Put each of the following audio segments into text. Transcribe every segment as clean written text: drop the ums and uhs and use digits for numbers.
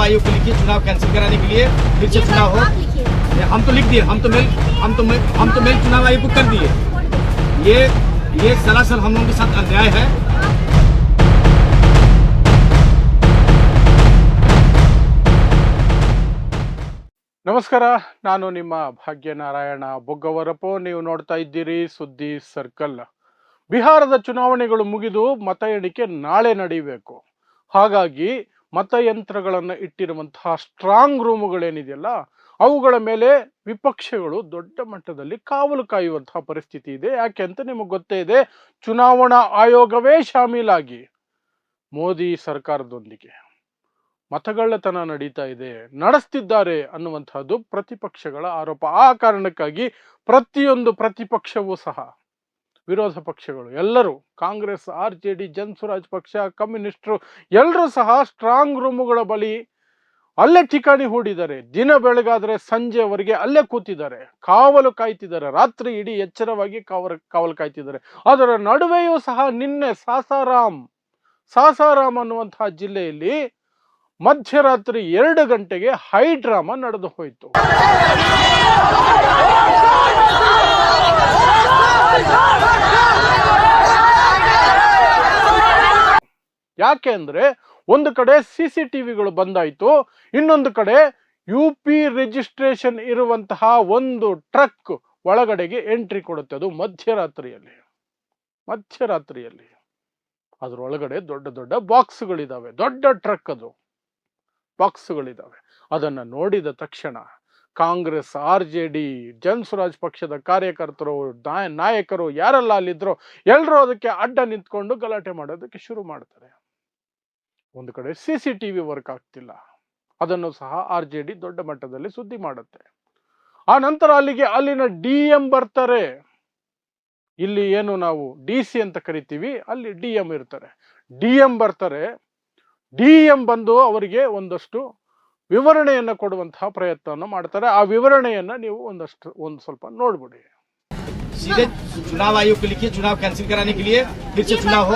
आयोग को लिखिए चुनाव कैंसिल कराने के लिए, फिर से चुनाव हो। हम तो लिख दिए, हम तो मेल चुनाव आयोग को कर दिए। ये सरासर हम लोगों के साथ अन्याय है। ನಮಸ್ಕಾರ, ನಾನು ನಿಮ್ಮ ಭಾಗ್ಯನಾರಾಯಣ ಬೊಗ್ಗವರಪು. ನೀವು ನೋಡ್ತಾ ಇದ್ದೀರಿ ಸುದ್ದಿ ಸರ್ಕಲ್. ಬಿಹಾರದ ಚುನಾವಣೆಗಳು ಮುಗಿದು ಮತ ಎಣಿಕೆ ನಾಳೆ ನಡೆಯಬೇಕು. ಹಾಗಾಗಿ ಮತಯಂತ್ರಗಳನ್ನು ಇಟ್ಟಿರುವಂತಹ ಸ್ಟ್ರಾಂಗ್ ರೂಮುಗಳೇನಿದೆಯಲ್ಲ, ಅವುಗಳ ಮೇಲೆ ವಿಪಕ್ಷಗಳು ದೊಡ್ಡ ಮಟ್ಟದಲ್ಲಿ ಕಾವಲು ಕಾಯುವಂತಹ ಪರಿಸ್ಥಿತಿ ಇದೆ. ಯಾಕೆ ಅಂತ ನಿಮಗೆ ಗೊತ್ತೇ ಇದೆ. ಚುನಾವಣಾ ಆಯೋಗವೇ ಶಾಮೀಲಾಗಿ ಮೋದಿ ಸರ್ಕಾರದೊಂದಿಗೆ ಮತಗಳ್ಳತನ ನಡೀತಾ ಇದೆ, ನಡೆಸ್ತಿದ್ದಾರೆ ಅನ್ನುವಂಥದ್ದು ಪ್ರತಿಪಕ್ಷಗಳ ಆರೋಪ. ಆ ಕಾರಣಕ್ಕಾಗಿ ಪ್ರತಿಯೊಂದು ಪ್ರತಿಪಕ್ಷವೂ ಸಹ, ವಿರೋಧ ಪಕ್ಷಗಳು ಎಲ್ಲರೂ, ಕಾಂಗ್ರೆಸ್, RJD, ಜನಸುರಾಜ್ ಪಕ್ಷ, ಕಮ್ಯುನಿಸ್ಟರು ಎಲ್ಲರೂ ಸಹ ಸ್ಟ್ರಾಂಗ್ ರೂಮುಗಳ ಬಳಿ ಅಲ್ಲೇ ಠಿಕಾಣಿ ಹೂಡಿದ್ದಾರೆ. ದಿನ ಬೆಳಗಾದ್ರೆ ಸಂಜೆವರೆಗೆ ಅಲ್ಲೇ ಕೂತಿದ್ದಾರೆ, ಕಾವಲು ಕಾಯ್ತಿದ್ದಾರೆ. ರಾತ್ರಿ ಇಡೀ ಎಚ್ಚರವಾಗಿ ಕಾವಲು ಕಾಯ್ತಿದ್ದಾರೆ. ಅದರ ನಡುವೆಯೂ ಸಹ ನಿನ್ನೆ ಸಾಸಾರಾಮ್ ಅನ್ನುವಂತಹ ಜಿಲ್ಲೆಯಲ್ಲಿ ಮಧ್ಯರಾತ್ರಿ 2 ಗಂಟೆಗೆ ಹೈ ಡ್ರಾಮಾ ನಡೆದು ಹೋಯಿತು. ಯಾಕೆ ಅಂದ್ರೆ, ಒಂದು ಕಡೆ CCTVಗಳು ಬಂದಾಯ್ತು, ಇನ್ನೊಂದು ಕಡೆ UP ರಿಜಿಸ್ಟ್ರೇಷನ್ ಇರುವಂತಹ ಒಂದು ಟ್ರಕ್ ಒಳಗಡೆಗೆ ಎಂಟ್ರಿ ಕೊಡುತ್ತೆ. ಅದು ಮಧ್ಯರಾತ್ರಿಯಲ್ಲಿ. ಅದರೊಳಗಡೆ ದೊಡ್ಡ ದೊಡ್ಡ ಬಾಕ್ಸ್ಗಳಿದಾವೆ, ದೊಡ್ಡ ಟ್ರಕ್, ಅದು ಬಾಕ್ಸ್ಗಳಿದಾವೆ. ಅದನ್ನ ನೋಡಿದ ತಕ್ಷಣ ಕಾಂಗ್ರೆಸ್, RJD, ಜನಸುರಾಜ್ ಪಕ್ಷದ ಕಾರ್ಯಕರ್ತರು, ನಾಯಕರು ಯಾರೆಲ್ಲ ಅಲ್ಲಿದ್ರು ಎಲ್ಲರೂ ಅದಕ್ಕೆ ಅಡ್ಡ ನಿಂತ್ಕೊಂಡು ಗಲಾಟೆ ಮಾಡೋದಕ್ಕೆ ಶುರು ಮಾಡ್ತಾರೆ. ಒಂದು ಕಡೆ CCTV ವರ್ಕ್ ಆಗ್ತಿಲ್ಲ, ಅದನ್ನು ಸಹ RJD ದೊಡ್ಡ ಮಟ್ಟದಲ್ಲಿ ಸುದ್ದಿ ಮಾಡುತ್ತೆ. ಆ ನಂತರ ಅಲ್ಲಿನ DM ಬರ್ತಾರೆ. ಇಲ್ಲಿ ಏನು ನಾವು DC ಅಂತ ಕರಿತೀವಿ, ಅಲ್ಲಿ DM ಇರ್ತಾರೆ. DM ಬರ್ತಾರೆ. DM ಬಂದು ಅವರಿಗೆ ಒಂದಷ್ಟು ವಿವರಣೆಯನ್ನ ಕೊಡುವಂತಹ ಪ್ರಯತ್ನವನ್ನು ಮಾಡ್ತಾರೆ. ಆ ವಿವರಣೆಯನ್ನ ನೀವು ಒಂದು ಸ್ವಲ್ಪ ನೋಡ್ಬಿಡಿ. सीधे चुनाव आयोग को लिखिए चुनाव कैंसिल कराने के लिए, फिर से चुनाव हो।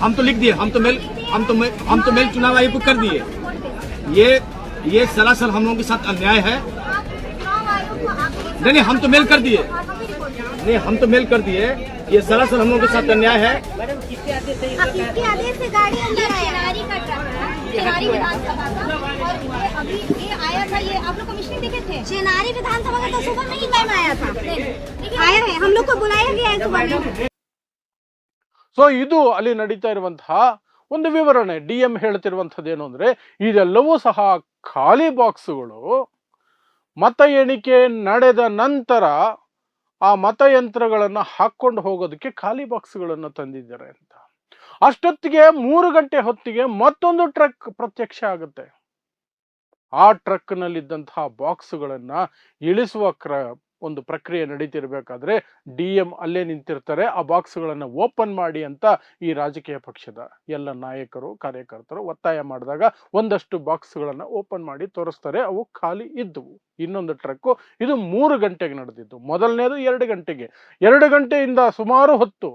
हम तो लिख दिए, हम तो मेल चुनाव आयोग को कर दिए। ये सरासर हम लोगों के साथ अन्याय है। नहीं, हम तो मेल कर दिए। ये सरासर हम लोगों के साथ अन्याय है। किसके आदेश से गाड़ी अंदर आया? चेनारी विधानसभा का, और अभी ये आया था, ये आप लोग कमिश्नर देखे थे? चेनारी विधानसभा का तो सुबह में ही टाइम आया था, आया है, हम लोग को बुलाया गया है सुबह में। ಸೊ ಇದು ಅಲ್ಲಿ ನಡೀತಾ ಇರುವಂತಹ ಒಂದು ವಿವರಣೆ. DM ಹೇಳ್ತಿರುವಂಥದ್ದು ಏನು ಅಂದ್ರೆ, ಇದೆಲ್ಲವೂ ಸಹ ಖಾಲಿ ಬಾಕ್ಸ್ಗಳು. ಮತ ಎಣಿಕೆ ನಡೆದ ನಂತರ ಆ ಮತಯಂತ್ರಗಳನ್ನ ಹಾಕೊಂಡು ಹೋಗೋದಕ್ಕೆ ಖಾಲಿ ಬಾಕ್ಸ್ಗಳನ್ನು ತಂದಿದ್ದಾರೆ ಅಂತ. ಅಷ್ಟೊತ್ತಿಗೆ 3 ಗಂಟೆ ಹೊತ್ತಿಗೆ ಮತ್ತೊಂದು ಟ್ರಕ್ ಪ್ರತ್ಯಕ್ಷ ಆಗುತ್ತೆ. ಆ ಟ್ರಕ್ ನಲ್ಲಿದ್ದಂತಹ ಬಾಕ್ಸ್ಗಳನ್ನ ಇಳಿಸುವ ಒಂದು ಪ್ರಕ್ರಿಯೆ ನಡೀತಿರ್ಬೇಕಾದ್ರೆ DM ಅಲ್ಲೇ ನಿಂತಿರ್ತಾರೆ. ಆ ಬಾಕ್ಸ್ಗಳನ್ನ ಓಪನ್ ಮಾಡಿ ಅಂತ ಈ ರಾಜಕೀಯ ಪಕ್ಷದ ಎಲ್ಲ ನಾಯಕರು, ಕಾರ್ಯಕರ್ತರು ಒತ್ತಾಯ ಮಾಡಿದಾಗ ಒಂದಷ್ಟು ಬಾಕ್ಸ್ಗಳನ್ನ ಓಪನ್ ಮಾಡಿ ತೋರಿಸ್ತಾರೆ. ಅವು ಖಾಲಿ ಇದ್ದವು. ಇನ್ನೊಂದು ಟ್ರಕ್, ಇದು 3 ಗಂಟೆಗೆ ನಡೆದಿದ್ದು. ಮೊದಲನೇದು 2 ಗಂಟೆಗೆ. 2 ಗಂಟೆಯಿಂದ ಸುಮಾರು ಹೊತ್ತು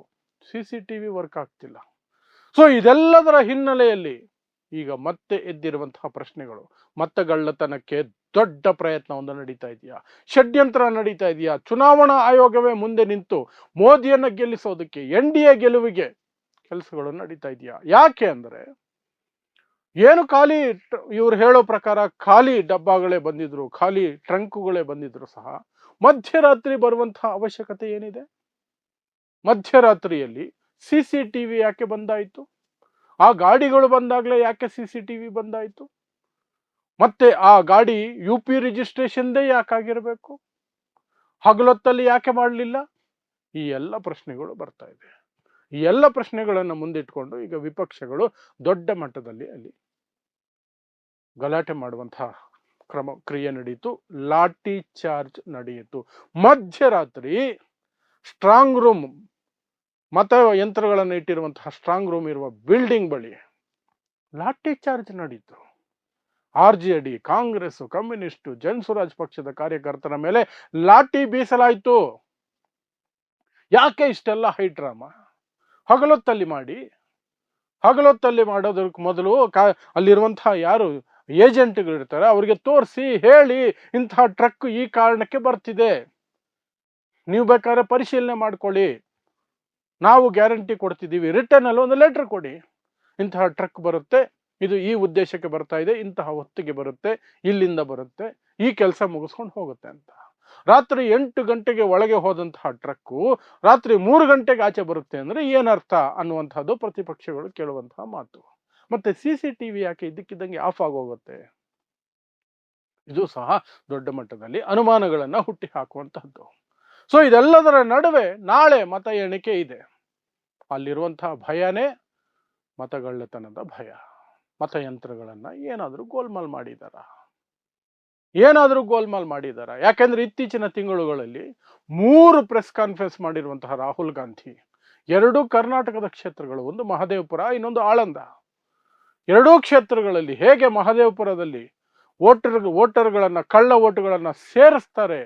CCTV ವರ್ಕ್ ಆಗ್ತಿಲ್ಲ. ಸೊ ಇದೆಲ್ಲದರ ಹಿನ್ನೆಲೆಯಲ್ಲಿ ಈಗ ಮತ್ತೆ ಎದ್ದಿರುವಂತಹ ಪ್ರಶ್ನೆಗಳು, ಮತಗಳ್ಳತನಕ್ಕೆ ದೊಡ್ಡ ಪ್ರಯತ್ನವೊಂದು ನಡೀತಾ ಇದೆಯಾ, ಷಡ್ಯಂತ್ರ ನಡೀತಾ ಇದೆಯಾ, ಚುನಾವಣಾ ಆಯೋಗವೇ ಮುಂದೆ ನಿಂತು ಮೋದಿಯನ್ನ ಗೆಲ್ಲಿಸೋದಕ್ಕೆ, NDA ಗೆಲುವಿಗೆ ಕೆಲಸಗಳು ನಡೀತಾ ಇದೆಯಾ? ಯಾಕೆ ಅಂದ್ರೆ, ಏನು ಖಾಲಿ, ಇವ್ರು ಹೇಳೋ ಪ್ರಕಾರ ಖಾಲಿ ಡಬ್ಬಗಳೇ ಬಂದಿದ್ರು, ಖಾಲಿ ಟ್ರಂಕುಗಳೇ ಬಂದಿದ್ರು ಸಹ ಮಧ್ಯರಾತ್ರಿ ಬರುವಂತಹ ಅವಶ್ಯಕತೆ ಏನಿದೆ? ಮಧ್ಯರಾತ್ರಿಯಲ್ಲಿ CCTV ಯಾಕೆ ಬಂದಾಯಿತು? ಆ ಗಾಡಿಗಳು ಬಂದಾಗಲೇ ಯಾಕೆ CCTV ಬಂದಾಯಿತು? ಮತ್ತೆ ಆ ಗಾಡಿ UP ರಿಜಿಸ್ಟ್ರೇಷನ್ದೇ ಯಾಕಾಗಿರಬೇಕು? ಹಗಲೊತ್ತಲ್ಲಿ ಯಾಕೆ ಮಾಡಲಿಲ್ಲ? ಈ ಎಲ್ಲ ಪ್ರಶ್ನೆಗಳು ಬರ್ತಾ ಇದೆ. ಈ ಎಲ್ಲ ಪ್ರಶ್ನೆಗಳನ್ನು ಮುಂದಿಟ್ಕೊಂಡು ಈಗ ವಿಪಕ್ಷಗಳು ದೊಡ್ಡ ಮಟ್ಟದಲ್ಲಿ ಅಲ್ಲಿ ಗಲಾಟೆ ಮಾಡುವಂತಹ ಕ್ರಿಯೆ ನಡೆಯಿತು. ಲಾಠಿ ಚಾರ್ಜ್ ನಡೆಯಿತು. ಮಧ್ಯರಾತ್ರಿ ಸ್ಟ್ರಾಂಗ್ ರೂಮ್, ಮತ ಯಂತ್ರಗಳನ್ನು ಇಟ್ಟಿರುವಂತಹ ಸ್ಟ್ರಾಂಗ್ ರೂಮ್ ಇರುವ ಬಿಲ್ಡಿಂಗ್ ಬಳಿ ಲಾಠಿ ಚಾರ್ಜ್ ನಡೀತು. RJD, ಕಾಂಗ್ರೆಸ್, ಕಮ್ಯುನಿಸ್ಟ್, ಜನಸುರಾಜ್ ಪಕ್ಷದ ಕಾರ್ಯಕರ್ತರ ಮೇಲೆ ಲಾಠಿ ಬೀಸಲಾಯಿತು. ಯಾಕೆ ಇಷ್ಟೆಲ್ಲ ಹೈ ಡ್ರಾಮಾ? ಹಗಲೊತ್ತಲ್ಲಿ ಮಾಡೋದಕ್ಕೆ ಮೊದಲು ಅಲ್ಲಿರುವಂತಹ ಯಾರು ಏಜೆಂಟ್ಗಳಿರ್ತಾರೆ, ಅವರಿಗೆ ತೋರಿಸಿ ಹೇಳಿ ಇಂತಹ ಟ್ರಕ್ ಈ ಕಾರಣಕ್ಕೆ ಬರ್ತಿದೆ, ನೀವು ಬೇಕಾದ್ರೆ ಪರಿಶೀಲನೆ ಮಾಡ್ಕೊಳ್ಳಿ, ನಾವು ಗ್ಯಾರಂಟಿ ಕೊಡ್ತಿದ್ದೀವಿ, ರಿಟರ್ನ್ ಅಲ್ಲಿ ಒಂದು ಲೆಟರ್ ಕೊಡಿ, ಇಂತಹ ಟ್ರಕ್ ಬರುತ್ತೆ, ಇದು ಈ ಉದ್ದೇಶಕ್ಕೆ ಬರ್ತಾ ಇದೆ, ಇಂತಹ ಹೊತ್ತಿಗೆ ಬರುತ್ತೆ, ಇಲ್ಲಿಂದ ಬರುತ್ತೆ, ಈ ಕೆಲಸ ಮುಗಿಸ್ಕೊಂಡು ಹೋಗುತ್ತೆ ಅಂತ. ರಾತ್ರಿ 8 ಗಂಟೆಗೆ ಒಳಗೆ ಹೋದಂತಹ ಟ್ರಕ್ಕು ರಾತ್ರಿ 3 ಗಂಟೆಗೆ ಆಚೆ ಬರುತ್ತೆ ಅಂದ್ರೆ ಏನರ್ಥ ಅನ್ನುವಂಥದ್ದು ಪ್ರತಿಪಕ್ಷಗಳು ಕೇಳುವಂತಹ ಮಾತು. ಮತ್ತೆ CCTV ಯಾಕೆ ಇದ್ದಕ್ಕಿದ್ದಂಗೆ ಆಫ್ ಆಗೋಗುತ್ತೆ? ಇದು ಸಹ ದೊಡ್ಡ ಮಟ್ಟದಲ್ಲಿ ಅನುಮಾನಗಳನ್ನ ಹುಟ್ಟಿ ಹಾಕುವಂತಹದ್ದು. ಸೊ ಇದೆಲ್ಲದರ ನಡುವೆ ನಾಳೆ ಮತ ಎಣಿಕೆ ಇದೆ. ಅಲ್ಲಿರುವಂತಹ ಭಯನೇ ಮತಗಳ್ಳತನದ ಭಯ. ಮತಯಂತ್ರಗಳನ್ನ ಏನಾದರೂ ಗೋಲ್ಮಾಲ್ ಮಾಡಿದಾರ? ಯಾಕೆಂದ್ರೆ ಇತ್ತೀಚಿನ ತಿಂಗಳುಗಳಲ್ಲಿ 3 ಪ್ರೆಸ್ ಕಾನ್ಫರೆನ್ಸ್ ಮಾಡಿರುವಂತಹ ರಾಹುಲ್ ಗಾಂಧಿ, 2 ಕರ್ನಾಟಕದ ಕ್ಷೇತ್ರಗಳು, ಒಂದು ಮಹದೇವಪುರ, ಇನ್ನೊಂದು ಆಳಂದ, 2 ಕ್ಷೇತ್ರಗಳಲ್ಲಿ ಹೇಗೆ ಮಹದೇವಪುರದಲ್ಲಿ ವೋಟರ್ಗಳನ್ನ ಕಳ್ಳ ಓಟುಗಳನ್ನ ಸೇರಿಸ್ತಾರೆ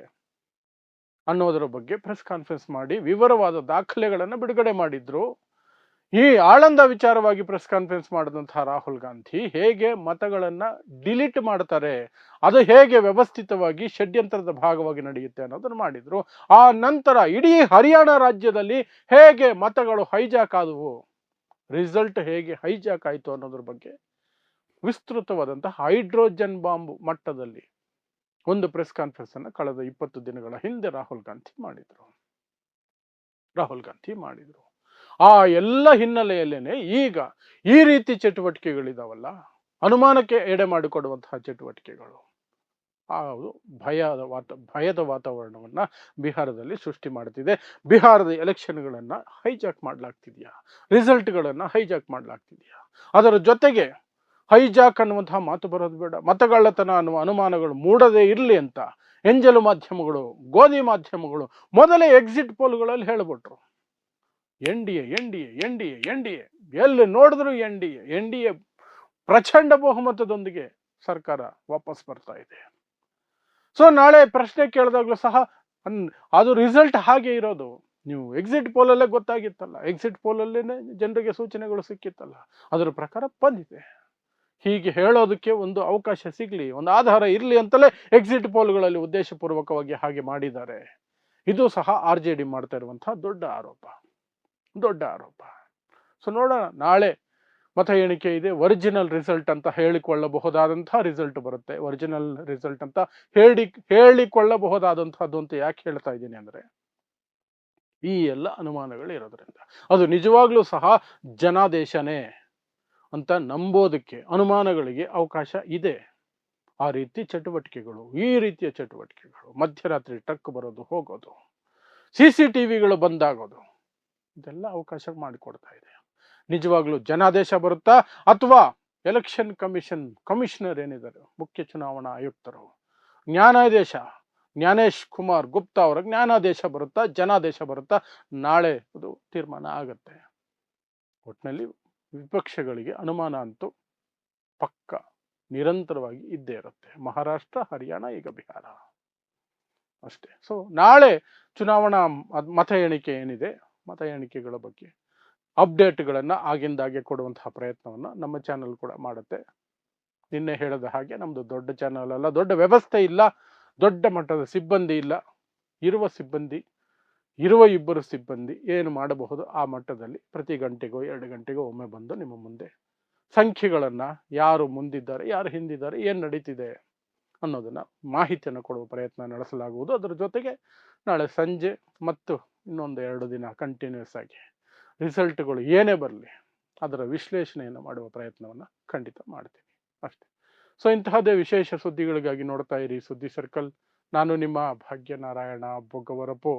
ಅನ್ನೋದರ ಬಗ್ಗೆ ಪ್ರೆಸ್ ಕಾನ್ಫರೆನ್ಸ್ ಮಾಡಿ ವಿವರವಾದ ದಾಖಲೆಗಳನ್ನು ಬಿಡುಗಡೆ ಮಾಡಿದ್ರು. ಈ ಆಳಂದ ವಿಚಾರವಾಗಿ ಪ್ರೆಸ್ ಕಾನ್ಫರೆನ್ಸ್ ಮಾಡಿದಂತಹ ರಾಹುಲ್ ಗಾಂಧಿ ಹೇಗೆ ಮತಗಳನ್ನ ಡಿಲೀಟ್ ಮಾಡ್ತಾರೆ, ಅದು ಹೇಗೆ ವ್ಯವಸ್ಥಿತವಾಗಿ ಷಡ್ಯಂತ್ರದ ಭಾಗವಾಗಿ ನಡೆಯುತ್ತೆ ಅನ್ನೋದನ್ನು ಮಾಡಿದ್ರು. ಆ ನಂತರ ಇಡೀ ಹರಿಯಾಣ ರಾಜ್ಯದಲ್ಲಿ ಹೇಗೆ ಮತಗಳು ಹೈಜಾಕ್ ಆದವು, ರಿಸಲ್ಟ್ ಹೇಗೆ ಹೈಜಾಕ್ ಆಯಿತು ಅನ್ನೋದ್ರ ಬಗ್ಗೆ ವಿಸ್ತೃತವಾದಂತಹ ಹೈಡ್ರೋಜನ್ ಬಾಂಬ್ ಮಟ್ಟದಲ್ಲಿ ಒಂದು ಪ್ರೆಸ್ ಕಾನ್ಫರೆನ್ಸ್ ಅನ್ನು ಕಳೆದ 20 ದಿನಗಳ ಹಿಂದೆ ರಾಹುಲ್ ಗಾಂಧಿ ಮಾಡಿದ್ರು. ಆ ಎಲ್ಲ ಹಿನ್ನೆಲೆಯಲ್ಲೇನೆ ಈಗ ಈ ರೀತಿ ಚಟುವಟಿಕೆಗಳಿದಾವಲ್ಲ, ಅನುಮಾನಕ್ಕೆ ಎಡೆ ಮಾಡಿಕೊಡುವಂತಹ ಚಟುವಟಿಕೆಗಳು, ಅದು ಭಯದ ವಾತಾವರಣವನ್ನ ಬಿಹಾರದಲ್ಲಿ ಸೃಷ್ಟಿ ಮಾಡ್ತಿದೆ. ಬಿಹಾರದ ಎಲೆಕ್ಷನ್ಗಳನ್ನ ಹೈಜಾಕ್ ಮಾಡಲಾಗ್ತಿದೆಯಾ, ರಿಸಲ್ಟ್ಗಳನ್ನ ಹೈಜಾಕ್ ಮಾಡಲಾಗ್ತಿದೆಯಾ? ಅದರ ಜೊತೆಗೆ ಹೈಜಾಕ್ ಅನ್ನುವಂತಹ ಮಾತು ಬರೋದು ಬೇಡ, ಮತಗಳ್ಳತನ ಅನ್ನುವ ಅನುಮಾನಗಳು ಮೂಡದೇ ಇರಲಿ ಅಂತ ಎಂಜಲು ಮಾಧ್ಯಮಗಳು, ಗೋಧಿ ಮಾಧ್ಯಮಗಳು ಮೊದಲೇ ಎಕ್ಸಿಟ್ ಪೋಲ್ಗಳಲ್ಲಿ ಹೇಳ್ಬಿಟ್ರು, NDA ಎಲ್ಲಿ ನೋಡಿದ್ರು NDA ಪ್ರಚಂಡ ಬಹುಮತದೊಂದಿಗೆ ಸರ್ಕಾರ ವಾಪಸ್ ಬರ್ತಾ ಇದೆ. ಸೊ ನಾಳೆ ಪ್ರಶ್ನೆ ಕೇಳಿದಾಗ್ಲೂ ಸಹ ಅದು ರಿಸಲ್ಟ್ ಹಾಗೆ ಇರೋದು. ನೀವು ಎಕ್ಸಿಟ್ ಪೋಲಲ್ಲೇ ಗೊತ್ತಾಗಿತ್ತಲ್ಲ, ಎಕ್ಸಿಟ್ ಪೋಲಲ್ಲೇನೆ ಜನರಿಗೆ ಸೂಚನೆಗಳು ಸಿಕ್ಕಿತ್ತಲ್ಲ, ಅದರ ಪ್ರಕಾರ ಬಂದಿದೆ. ಹೀಗೆ ಹೇಳೋದಕ್ಕೆ ಒಂದು ಅವಕಾಶ ಸಿಗ್ಲಿ, ಒಂದು ಆಧಾರ ಇರಲಿ ಅಂತಲೇ ಎಕ್ಸಿಟ್ ಪೋಲ್ಗಳಲ್ಲಿ ಉದ್ದೇಶಪೂರ್ವಕವಾಗಿ ಹಾಗೆ ಮಾಡಿದ್ದಾರೆ. ಇದು ಸಹ RJD ಮಾಡ್ತಾ ಇರುವಂತಹ ದೊಡ್ಡ ಆರೋಪ. ಸೊ ನೋಡೋಣ, ನಾಳೆ ಮತ ಎಣಿಕೆ ಇದೆ. ಒರಿಜಿನಲ್ ರಿಸಲ್ಟ್ ಅಂತ ಹೇಳಿಕೊಳ್ಳಬಹುದಾದಂತಹ ರಿಸಲ್ಟ್ ಬರುತ್ತೆ. ಒರಿಜಿನಲ್ ರಿಸಲ್ಟ್ ಅಂತ ಹೇಳಿಕೊಳ್ಳಬಹುದಾದಂತಹದ್ದು ಅಂತ ಯಾಕೆ ಹೇಳ್ತಾ ಇದ್ದೀನಿ ಅಂದ್ರೆ, ಈ ಎಲ್ಲ ಅನುಮಾನಗಳು ಇರೋದ್ರಿಂದ ಅದು ನಿಜವಾಗ್ಲೂ ಸಹ ಜನಾದೇಶನೇ ಅಂತ ನಂಬೋದಕ್ಕೆ ಅನುಮಾನಗಳಿಗೆ ಅವಕಾಶ ಇದೆ. ಆ ರೀತಿ ಚಟುವಟಿಕೆಗಳು, ಈ ರೀತಿಯ ಚಟುವಟಿಕೆಗಳು, ಮಧ್ಯರಾತ್ರಿ ಟ್ರಕ್ ಬರೋದು ಹೋಗೋದು, CCTVಗಳು ಬಂದಾಗೋದು, ಇದೆಲ್ಲ ಅವಕಾಶ ಮಾಡಿಕೊಡ್ತಾ ಇದೆ. ನಿಜವಾಗ್ಲೂ ಜನಾದೇಶ ಬರುತ್ತಾ ಅಥವಾ ಎಲೆಕ್ಷನ್ ಕಮಿಷನರ್ ಏನಿದ್ದಾರೆ, ಮುಖ್ಯ ಚುನಾವಣಾ ಆಯುಕ್ತರು, ಜ್ಞಾನೇಶ್ ಕುಮಾರ್ ಗುಪ್ತಾ ಅವರ ಜ್ಞಾನಾದೇಶ ಬರುತ್ತಾ, ಜನಾದೇಶ ಬರುತ್ತಾ, ನಾಳೆ ಅದು ತೀರ್ಮಾನ ಆಗತ್ತೆ. ಒಟ್ಟಿನಲ್ಲಿ ವಿಪಕ್ಷಗಳಿಗೆ ಅನುಮಾನ ಅಂತೂ ಪಕ್ಕ ನಿರಂತರವಾಗಿ ಇದ್ದೇ ಇರುತ್ತೆ. ಮಹಾರಾಷ್ಟ್ರ, ಹರಿಯಾಣ, ಈಗ ಬಿಹಾರ ಅಷ್ಟೇ. ಸೊ ನಾಳೆ ಚುನಾವಣಾ ಮತ ಎಣಿಕೆ ಏನಿದೆ, ಮತ ಎಣಿಕೆಗಳ ಬಗ್ಗೆ ಅಪ್ಡೇಟ್ಗಳನ್ನು ಆಗಿಂದಾಗೆ ಕೊಡುವಂತಹ ಪ್ರಯತ್ನವನ್ನು ನಮ್ಮ ಚಾನಲ್ ಕೂಡ ಮಾಡುತ್ತೆ. ನಿನ್ನೆ ಹೇಳಿದ ಹಾಗೆ ನಮ್ಮದು ದೊಡ್ಡ ಚಾನಲ್ ಅಲ್ಲ, ದೊಡ್ಡ ವ್ಯವಸ್ಥೆ ಇಲ್ಲ, ದೊಡ್ಡ ಮಟ್ಟದ ಸಿಬ್ಬಂದಿ ಇಲ್ಲ. ಇರುವ 2 ಸಿಬ್ಬಂದಿ ಏನು ಮಾಡಬಹುದು ಆ ಮಟ್ಟದಲ್ಲಿ ಪ್ರತಿ ಗಂಟೆಗೋ 2 ಗಂಟೆಗೋ ಒಮ್ಮೆ ಬಂದು ನಿಮ್ಮ ಮುಂದೆ ಸಂಖ್ಯೆಗಳನ್ನು, ಯಾರು ಮುಂದಿದ್ದಾರೆ, ಯಾರು ಹಿಂದಿದ್ದಾರೆ, ಏನು ನಡೀತಿದೆ ಅನ್ನೋದನ್ನ ಮಾಹಿತಿಯನ್ನು ಕೊಡುವ ಪ್ರಯತ್ನ ನಡೆಸಲಾಗುವುದು. ಅದರ ಜೊತೆಗೆ ನಾಳೆ ಸಂಜೆ ಮತ್ತು ಇನ್ನೊಂದು 2 ದಿನ ಕಂಟಿನ್ಯೂಸ್ ಆಗಿ ರಿಸಲ್ಟ್ಗಳು ಏನೇ ಬರಲಿ ಅದರ ವಿಶ್ಲೇಷಣೆಯನ್ನು ಮಾಡುವ ಪ್ರಯತ್ನವನ್ನು ಖಂಡಿತ ಮಾಡ್ತೀನಿ ಅಷ್ಟೇ. ಸೊ ಇಂತಹದೇ ವಿಶೇಷ ಸುದ್ದಿಗಳಿಗಾಗಿ ನೋಡ್ತಾ ಇರಿ ಸುದ್ದಿ ಸರ್ಕಲ್. ನಾನು ನಿಮ್ಮ ಭಾಗ್ಯನಾರಾಯಣ ಬೊಗ್ಗವರಪು.